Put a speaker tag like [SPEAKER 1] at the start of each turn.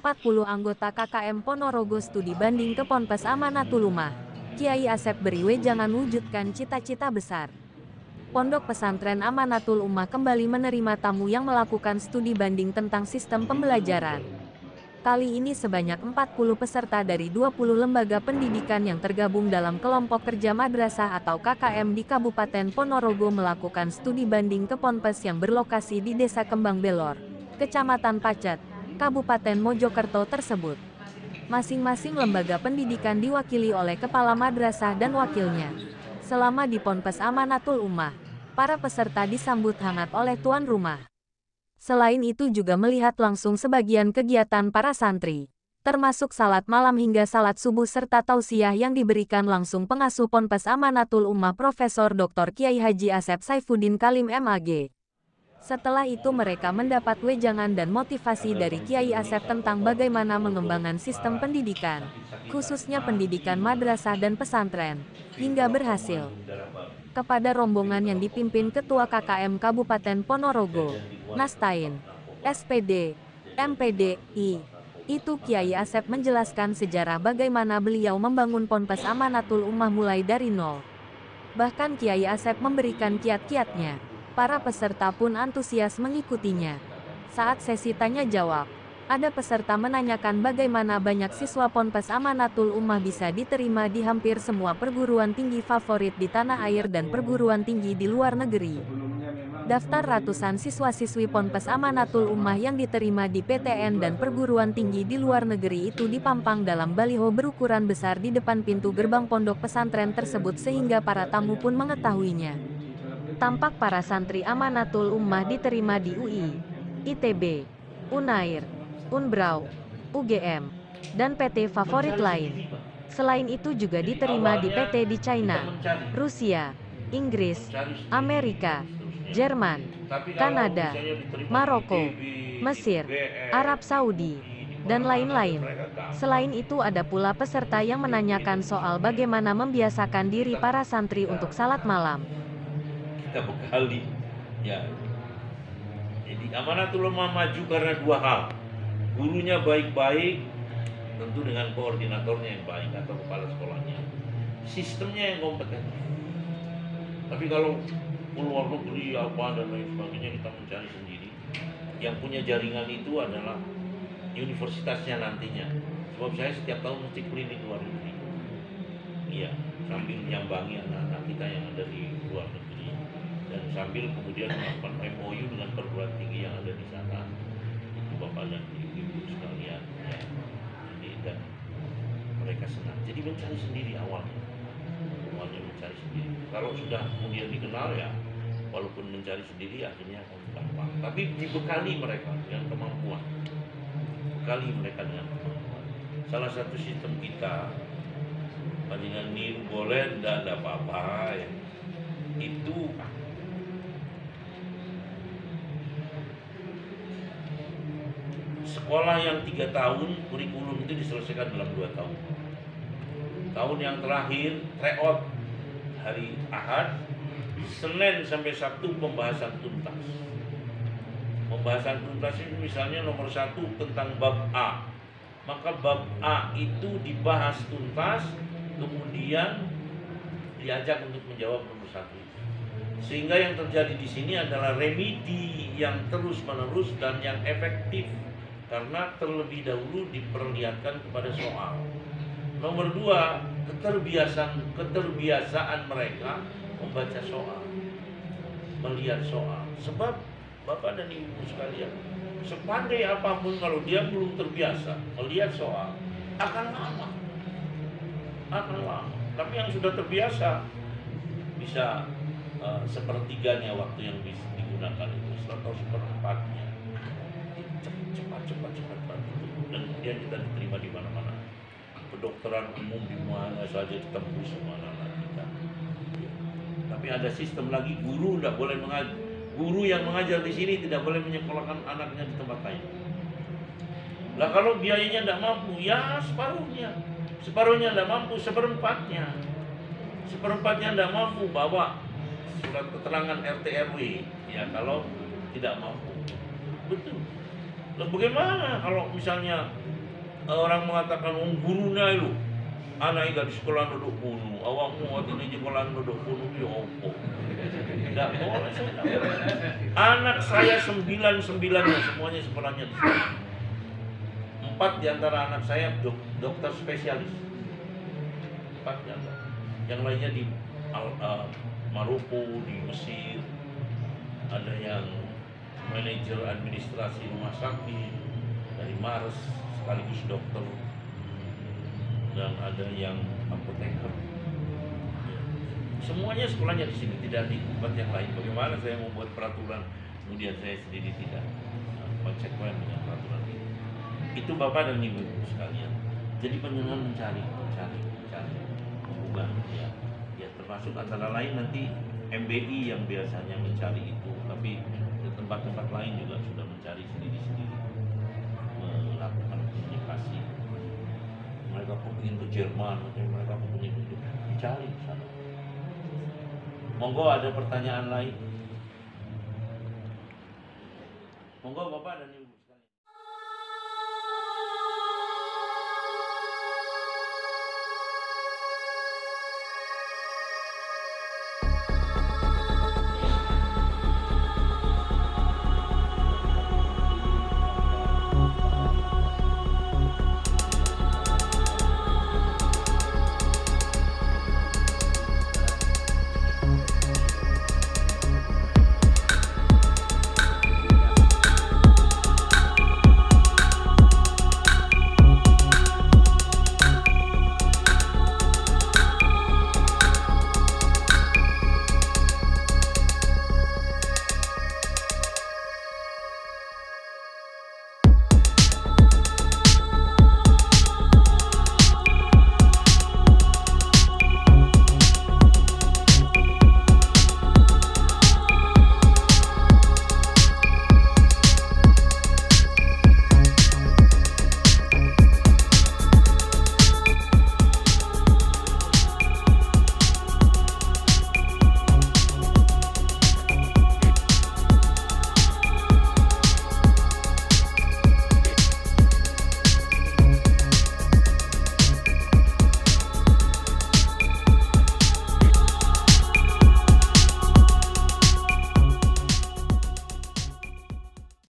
[SPEAKER 1] 40 anggota KKM Ponorogo studi banding ke Ponpes Amanatul Ummah. Kiai Asep beri wejangan wujudkan cita-cita besar. Pondok Pesantren Amanatul Ummah kembali menerima tamu yang melakukan studi banding tentang sistem pembelajaran. Kali ini sebanyak 40 peserta dari 20 lembaga pendidikan yang tergabung dalam kelompok kerja madrasah atau KKM di Kabupaten Ponorogo melakukan studi banding ke Ponpes yang berlokasi di Desa Kembang Belor, Kecamatan Pacet, Kabupaten Mojokerto tersebut. Masing-masing lembaga pendidikan diwakili oleh kepala madrasah dan wakilnya. Selama di Ponpes Amanatul Ummah, para peserta disambut hangat oleh tuan rumah. Selain itu juga melihat langsung sebagian kegiatan para santri, termasuk salat malam hingga salat subuh serta tausiah yang diberikan langsung pengasuh Ponpes Amanatul Ummah Profesor Dr. Kiai Haji Asep Saifuddin Kalim MAG. Setelah itu mereka mendapat wejangan dan motivasi dari Kiai Asep tentang bagaimana mengembangkan sistem pendidikan, khususnya pendidikan madrasah dan pesantren, hingga berhasil. Kepada rombongan yang dipimpin Ketua KKM Kabupaten Ponorogo, Nastain, SPD, MPDI, itu Kiai Asep menjelaskan sejarah bagaimana beliau membangun Ponpes Amanatul Ummah mulai dari nol. Bahkan Kiai Asep memberikan kiat-kiatnya. Para peserta pun antusias mengikutinya. Saat sesi tanya jawab, ada peserta menanyakan bagaimana banyak siswa Ponpes Amanatul Ummah bisa diterima di hampir semua perguruan tinggi favorit di tanah air dan perguruan tinggi di luar negeri. Daftar ratusan siswa-siswi Ponpes Amanatul Ummah yang diterima di PTN dan perguruan tinggi di luar negeri itu dipampang dalam baliho berukuran besar di depan pintu gerbang pondok pesantren tersebut sehingga para tamu pun mengetahuinya. Tampak para santri Amanatul Ummah diterima di UI, ITB, Unair, Unbrau, UGM, dan PT favorit lain. Selain itu juga diterima di PT di China, Rusia, Inggris, Amerika, Jerman, Kanada, Maroko, Mesir, Arab Saudi, dan lain-lain. Selain itu ada pula peserta yang menanyakan soal bagaimana membiasakan diri para santri untuk salat malam.
[SPEAKER 2] Kita bekali ya. Jadi Amanatul Ummah maju karena dua hal. Gurunya baik-baik, tentu dengan koordinatornya yang baik atau kepala sekolahnya. Sistemnya yang kompeten. Tapi kalau keluar negeri apa dan lain sebagainya kita mencari sendiri. Yang punya jaringan itu adalah universitasnya nantinya. Sebab saya setiap tahun mesti keliling luar negeri. Iya, sambil menyambangi anak-anak kita yang ada di luar negeri. Dan sambil kemudian melakukan MOU dengan perguruan tinggi yang ada di sana, itu Bapak dan Ibu sekalian ya. Jadi dan mereka senang. Jadi mencari sendiri awalnya mencari sendiri. Kalau sudah kemudian dikenal ya, walaupun mencari sendiri akhirnya akan gampang. Tapi dibekali mereka dengan kemampuan, bekali mereka dengan kemampuan. Salah satu sistem kita, dengan niru boleh, tidak ada apa-apa ya. Itu sekolah yang 3 tahun, kurikulum itu diselesaikan dalam 2 tahun. Tahun yang terakhir, tryout hari Ahad, Senin sampai Sabtu pembahasan tuntas. Pembahasan tuntas itu misalnya nomor 1 tentang bab A. Maka bab A itu dibahas tuntas, kemudian diajak untuk menjawab nomor 1. Sehingga yang terjadi di sini adalah remedi yang terus-menerus dan yang efektif. Karena terlebih dahulu diperlihatkan kepada soal. Nomor 2, keterbiasaan mereka membaca soal, melihat soal. Sebab Bapak dan Ibu sekalian, sepandai apapun kalau dia belum terbiasa melihat soal, akan lama. Tapi yang sudah terbiasa bisa sepertiganya waktu yang digunakan itu atau seperempatnya. Cepat dan kemudian kita diterima di mana-mana. Kedokteran umum di mana saja ditembus semua anak kita. Tapi ada sistem lagi, guru tidak boleh mengajar. Guru yang mengajar di sini tidak boleh menyekolahkan anaknya di tempat lain. Lah kalau biayanya tidak mampu, ya separuhnya. Separuhnya tidak mampu, seperempatnya. Seperempatnya tidak mampu, bawa surat keterangan RT RW. Ya kalau tidak mampu. Betul. Lah bagaimana kalau misalnya orang mengatakan gurunya itu anak ikan di sekolah duduk kuno, awakmu waktu ini sekolah duduk kuno ya opo. Tidak boleh saya tahu. Anak saya 9-9-nya semuanya sekolahnya di sini. 4 di antara anak saya dokter spesialis. 4 di antara. Yang lainnya di Maroko, di Mesir. Ada yang manajer administrasi rumah sakit dari Mars, sekaligus dokter. Dan ada yang apoteker. Semuanya sekolahnya di sini, tidak di tempat yang lain. Bagaimana saya membuat peraturan, kemudian saya sendiri tidak konsekuen dengan peraturan itu. Itu Bapak dan Ibu sekalian. Jadi penjenengan mencari hubungan ya. Ya termasuk antara lain nanti MBI yang biasanya mencari itu, tapi di tempat-tempat lain juga sudah mencari sendiri-sendiri, melakukan komunikasi. Mereka ingin ke Jerman, mereka ingin untuk dicari di sana. Monggo ada pertanyaan lain. Monggo Bapak dan Ibu.